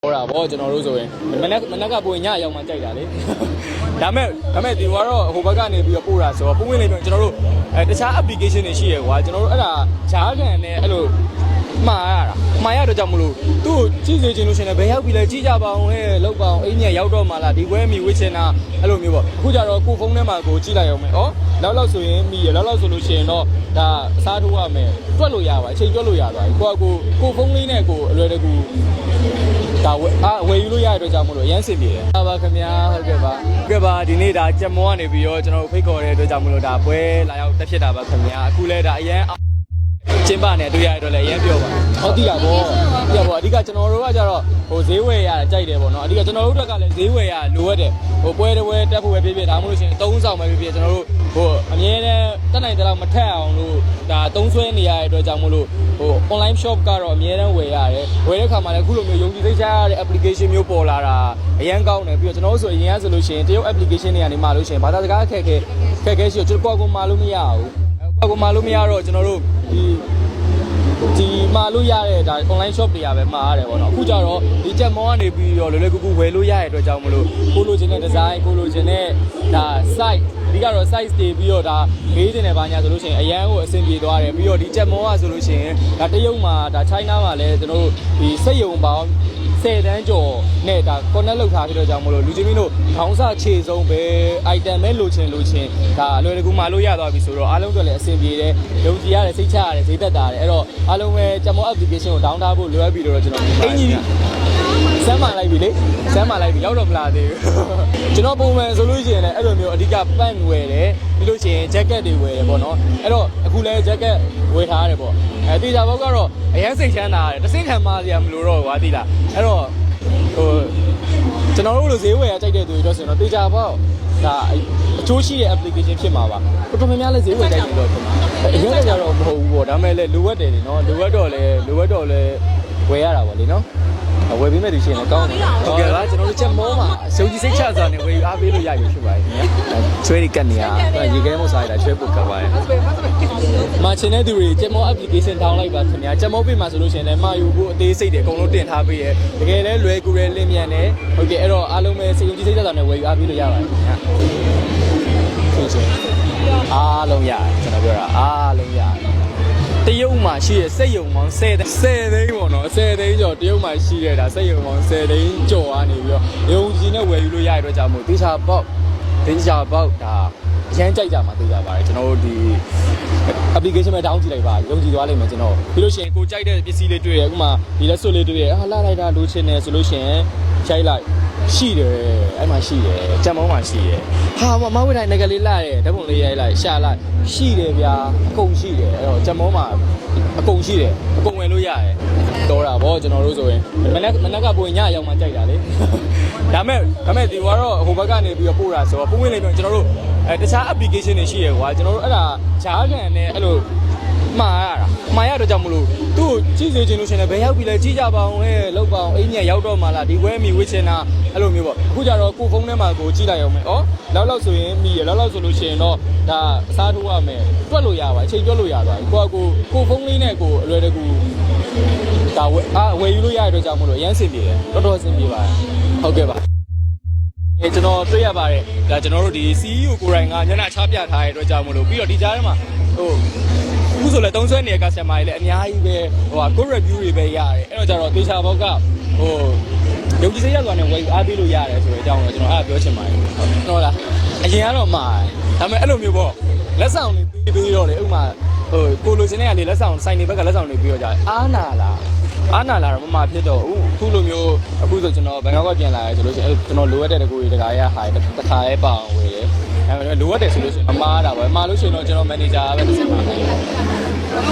ဟုတ်တာဗောကျွန်တော်တို့ဆိုရင်မနက်ကပိုညရောက်မှကြိုက်တာလေဒါမဲ့ဒီကတော့ဟိုဘက်ကနေပြီးတော့ပို့တာဆိုတော့ပုံဝင်လေးပြောကျွန်တော်တို့တခြား application တွေရှိရကွာကျွန်တော်တို့အဲ့ဒါဂျားခံနဲ့အဲ့လိုမှားရတော့ကြောင့်မလို့သူ့ကိုကြည့်စေချင်လို့ရှင်လည်းဘယ်ရောက်ပြီလဲကြည့်ကြပါအောင်ဟဲ့လောက်ပါအောင်အိမ်ညက်ရောက်တော့မှလားဒီဘွဲမီဝစ်ချင်တာအဲ့လိုမျိုးပေါ့အခုကျတော့ကိုဖုန်းထဲမှာကိုကြည့်လိုက်အောင်မယ်လောက်ဆိုရင်မီရလောက်ဆိုလို့ရှိရင်တော့ဒါအစားထိုးရမယ်တွက်လို့ရပါအချိန်တွက်လို့ရသွားပြီကိုဖုန်းလေးနဲ့ကိုအလွယ်တကူဒါဝယ်ယူလို့ရတဲ့အတွက်ကြောင့်မလို့အရန်စင်ပြေတယ်ဟုတ်ပါခင်ဗျာဟုတ်ကဲ့ပါဒီနေ့ဒါကြက်မောကနေပြီးတော့ကျွန်တော်ဖိတ်ခေါ်တဲ့အတွက်ကြောင့်မလို့ဒါပွဲလာရောက်တက်ဖြစ်တာပါခင်ဗျာအခုလဲဒါအရန်ကျင်းပနေတွေ့ရတော့လည်းအရင်ပြောပါဟုတ်တိတာဗောအဓိကကျွန်တော်တို့ကကြတော့ဟိုဈေးဝယ်ရကြိုက်တယ်ဗောနော်အဓိကကျွန်တော်တို့အတွက်ကလည်းဈေးဝယ်ရလိုအပ်တယ်ဟိုပွဲတက်ဖို့ပဲဖြစ်ဒါမှမဟုတ်ရှင်3ဆောင်ပဲဖြစ်ကျွန်တော်တို့ဟိုအမြဲတမ်းတက်နိုင်တဲ့လောက်မထက်အောင်လို့ဒါသုံးဆွဲနေရတဲ့အတွက်ကြောင့်မလို့ဟို online shop ကတော့အမြဲတမ်းဝယ်ရတယ်ဝယ်တဲ့ခါမှာလည်းအခုလိုမျိုးယုံကြည်စိတ်ချရတဲ့ application မျိုးပေါ်လာတာအရန်ကောင်းတယ်ပြီးတော့ကျွန်တော်တို့ဆိုအရင်ကဆိုလို့ရှိရင်တရုတ် application တွေကနေမှလို့ရှိရင်ဘာသာစကားအခက်အခဲရှိတော့ကျွန်တော်ကိုမှလို့မရဘူးကိုမှလို့မရတော့ကျွန်တော်တို့ဒီမှာလို့ရတဲ့ဒါ online shop တွေကပဲမှာရတယ်ဗောနော်အခုကျတော့ဒီချက်မောကနေပြီးတော့လွယ်လွယ်ကူကူဝယ်လို့ရတဲ့အတွက်ကြောင့်မလို့ကိုလိုချင်တဲ့ design ကိုလိုချင်တဲ့ဒါ size အဓိကတော့ size တွေပြီးတော့ဒါမေးတင်တယ်ဘာညာဆိုလို့ရှိရင်အရန်ကိုအဆင်ပြေသွားတယ်ပြီးတော့ဒီချက်မောကဆိုလို့ရှိရင်ဒါတရုတ်မှာဒါ China မှာလည်းကျွန်တော်တို့ဒီစက်ရုံပေါင်း10တန်းကျော်နဲ့ဒါ connect လုပ်ထားပြီးတော့ကြောင့်မလို့လူချင်းမင်းတို့ခေါင်းစခြေဆုံးပဲ item ပဲလိုချင်ဒါအလွယ်တကူမှလို့ရသွားပြီဆိုတော့အားလုံးအတွက်လည်းအဆင်ပြေတယ်ယုံကြည်ရတယ်စိတ်ချရတယ်ဈေးသက်သာတယ်အဲ့တော့အားလုံးပဲချက်မော application ကို download ထားဖို့လွယ်ပြီတော့ကျွန်တော်အင်ကြီးစမ်းမလိုက်ပြီရောက်တော့မလာသေးဘူးကျွန်တော်ပုံမှန်ဆိုလို့ရှိရင်လည်းအဲ့လိုမျိုးအဓိက pant ဝယ်တယ်ပြီးလို့ရှိရင် jacket တွေဝယ်တယ်ပေါ့နော်အဲ့တော့အခုလည်း jacket ဝယ်ထားရတယ်ပေါ့တေချာဘောက်ကတော့အရန်စိတ်ချမ်းသာတယ်တစ်စိတ်ခံမစရာမလိုတော့ဘူးကွာသိလားအဲ့တော့ဟိုကျွန်တော်တို့လိုဈေးဝယ်ရကြိုက်တဲ့သူတွေတော့ဆိုတော့တေချာဘောက်ဒါအချိုးရှိတဲ့ application ဖြစ်မှာပါတော်တော်များများလည်းဈေးဝယ်ကြိုက်နေတော့ဖြစ်မှာအရင်ကကြတော့မဟုတ်ဘူးပေါ့ဒါပေမဲ့လည်းလိုအပ်တယ်လေနော်လိုအပ်တော့လည်းဝယ်ရတာပေါ့လေနော်ဝယ်ပြီးမဲ့သူရှိရင်လည်းကောင်းတယ်ဟုတ်ကဲ့ပါကျွန်တော်တို့ချက်မောမှာစုံကြီးစိတ်ချစွာနဲ့ဝယ်ယူအားပေးလို့ရပြီဖြစ်ပါတယ်ခင်ဗျာချွေးကတ်နေရရေခဲမို့စားရတာချွေးပုတ်ကပ်ပါတယ်မှာချင်တဲ့သူတွေချက်မော application download လိုက်ပါခင်ဗျာချက်မောပေးမှာဆိုလို့ရှိရင်လည်းမှာယူဖို့အသေးစိတ်တွေအကုန်လုံးတင်ထားပေးရဲတကယ်လည်းလွယ်ကူတယ်လင်းမြန်တယ်ဟုတ်ကဲ့အဲ့တော့အားလုံးပဲစုံကြီးစိတ်ချစွာနဲ့ဝယ်ယူအားပေးလို့ရပါတယ်ခင်ဗျာဟုတ်ချင်းအားလုံးရတယ်ကျွန်တော်ပြောတာအားလုံးရတယ်တရုတ်မှာရှိတဲ့စက်ရုံပေါင်း10သိန်းပေါ့နော်10သိန်းကျော်တရုတ်မှာရှိတဲ့ဒါစက်ရုံပေါင်း10သိန်းကျော်ကနေပြီးတော့ယုံကြည်နဲ့ဝယ်ယူလို့ရတဲ့အတွက်ကြောင့်မို့တေချာပေါက်ဒါအရန်ကြိုက်ကြမှာတေချာပါတယ်ကျွန်တော်တို့ဒီ application မှာ down ကြည့်လိုက်ပါယုံကြည်သွားလိမ့်မယ်ကျွန်တော်ပြီးလို့ရှိရင်ကိုကြိုက်တဲ့ပစ္စည်းလေးတွေ့ရဥမာဒီလက်စွပ်လေးတွေ့ရလာလိုက်တာလိုချင်တယ်ဆိုလို့ရှိရင်ရိုက်လိုက်ရှိတယ်အဲ့မှာရှိတယ်ကြံမောင်းမှာရှိတယ်ဟာမဝိတိုင်းငကလေးလာတယ်ဓာတ်ပုံလေးရိုက်လိုက်ရှာလိုက်ရှိတယ်ဗျာအကုန်ရှိတယ်အဲ့တော့ကြံမောင်းမှာအကုန်ရှိတယ်အကုန်ဝယ်လို့ရတယ်တော်တာဗောကျွန်တော်တို့ဆိုရင်မနက်ကပိုညရောက်မှကြိုက်တာလေဒါမဲ့ဒီကတော့ဟိုဘက်ကနေပြီးတော့ပို့တာဆိုတော့ပုံဝင်လေးပြောကျွန်တော်တို့တခြား application တွေရှိရကွာကျွန်တော်တို့အဲ့ဒါဂျားခံနဲ့အဲ့လိုမှားရတော့ကြောင့်မလို့သူ့ကိုကြည့်စေချင်လို့ရှင်လည်းဘယ်ရောက်ပြီလဲကြည့်ကြပါအောင်ဟဲ့လောက်ပါအောင်အိမ်ညက်ရောက်တော့မှလားဒီဘွဲမီဝစ်ချင်တာအဲ့လိုမျိုးပေါ့အခုကျတော့ကိုဖုန်းထဲမှာကိုကြည့်လိုက်အောင်မယ်လောက်ဆိုရင်မီရလောက်ဆိုလို့ရှိရင်တော့ဒါအစားထိုးရမယ်တွက်လို့ရပါအချိန်တွက်လို့ရသွားပြီကိုဖုန်းလေးနဲ့ကိုအလွယ်တကူဒါဝယ်ယူလို့ရတဲ့အတွက်ကြောင့်မလို့အရန်စင်ပြေတယ်တော်စင်ပြေပါတယ်ဟုတ်ကဲ့ပါကျွန်တော်တွေ့ရပါတယ်ဒါကျွန်တော်တို့ဒီ CEO ကိုရိုင်းကညနာချပြထားတဲ့အတွက်ကြောင့်မလို့ပြီးတော့ဒီကြားထဲမှာအခုဆိုလည်းသုံးဆွဲနေတဲ့ customer တွေလည်းအများကြီးပဲgood review တွေပဲရတယ်အဲ့တော့ကျတော့တေချာဘောက်ကယုံကြည်စိတ်ရသွားနဲ့ဝယ်အားပေးလို့ရတယ်ဆိုတဲ့အကြောင်းကိုကျွန်တော်ပြောချင်ပါတယ်ဟုတ်လားအရင်ကတော့မှာဒါပေမဲ့အဲ့လိုမျိုးပေါ့လက်ဆောင်တွေပေးတော့လေဥမာကိုလိုချင်တဲ့ကနေလက်ဆောင်ဆိုင်နေဘက်ကလက်ဆောင်တွေပြီးတော့ကြာအားနာလာတော့မဖြစ်တော့အခုလိုမျိုးအခုဆိုကျွန်တော်ဘန်ကောက်ကပြန်လာရဲဆိုလို့ရှိရင်ကျွန်တော်လိုအပ်တဲ့တကူတွေတခါရဟာတခါရဲပါအောင်ဝယ်တယ်လိုအပ်တယ်ဆိုလို့ရှိရင်မှားတာပဲမှားလို့ရှိရင်တော့ကျွန်တော်မန်နေဂျာပဲတစ်စက်ပါ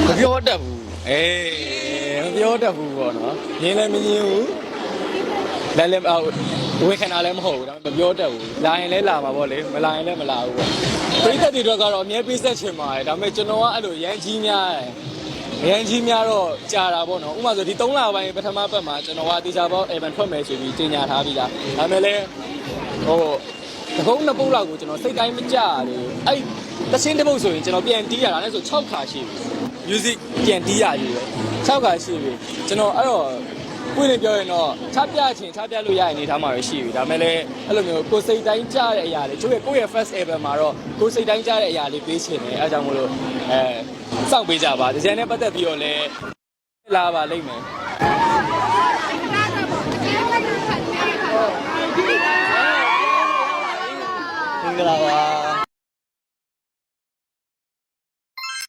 မပြောတတ်ဘူးမပြောတတ်ဘူးပေါ့နော်ရင်းလည်းမရင်းဘူးလည်းဝေခဏလည်းမဟုတ်ဘူးဒါပေမဲ့မပြောတတ်ဘူးလာရင်လည်းလာမှာပေါ့လေမလာရင်လည်းမလာဘူးပေါ့ပြိသက်တွေတော့ကတော့အမြဲပေးဆက်ချင်ပါတယ်ဒါပေမဲ့ကျွန်တော်ကအဲ့လိုရန်ကြီးများတော့ကြာတာပေါ့နော်ဥပမာဆိုဒီ3လပိုင်းပထမပတ်မှာကျွန်တော်ကတေချာပေါက်အေဗန်ထွက်မယ်ဆိုပြီးကြေညာထားပြီးသားဒါပေမဲ့လည်းတကုန်းနှစ်ပုတ်လောက်ကိုကျွန်တော်စိတ်တိုင်းမကြလေအဲ့တချင်းတစ်ပုတ်ဆိုရင်ကျွန်တော်ပြန်တီးရတာလည်းဆို6ခါရှိပြီ music ပြန်တီးရပြီပဲ6ခါရှိပြီကျွန်တော်အဲ့တော့ ပွင့်နေပြောရင်တော့ချပြချင်းချပြလို့ရရင်နေထားမှာရရှိပြီဒါမဲ့လည်းအဲ့လိုမျိုးကိုစိတ်တိုင်းကြားတဲ့အရာလေးကိုယ့်ရဲ့ first album မှာတော့ကိုစိတ်တိုင်းကြားတဲ့အရာလေးပေးချင်တယ်အဲကြောင့်မို့လို့စောင့်ပေးကြပါဒီဇိုင်းနဲ့ပတ်သက်ပြီးတော့လည်းလာပါလိမ့်မယ်မင်္ဂလာပါ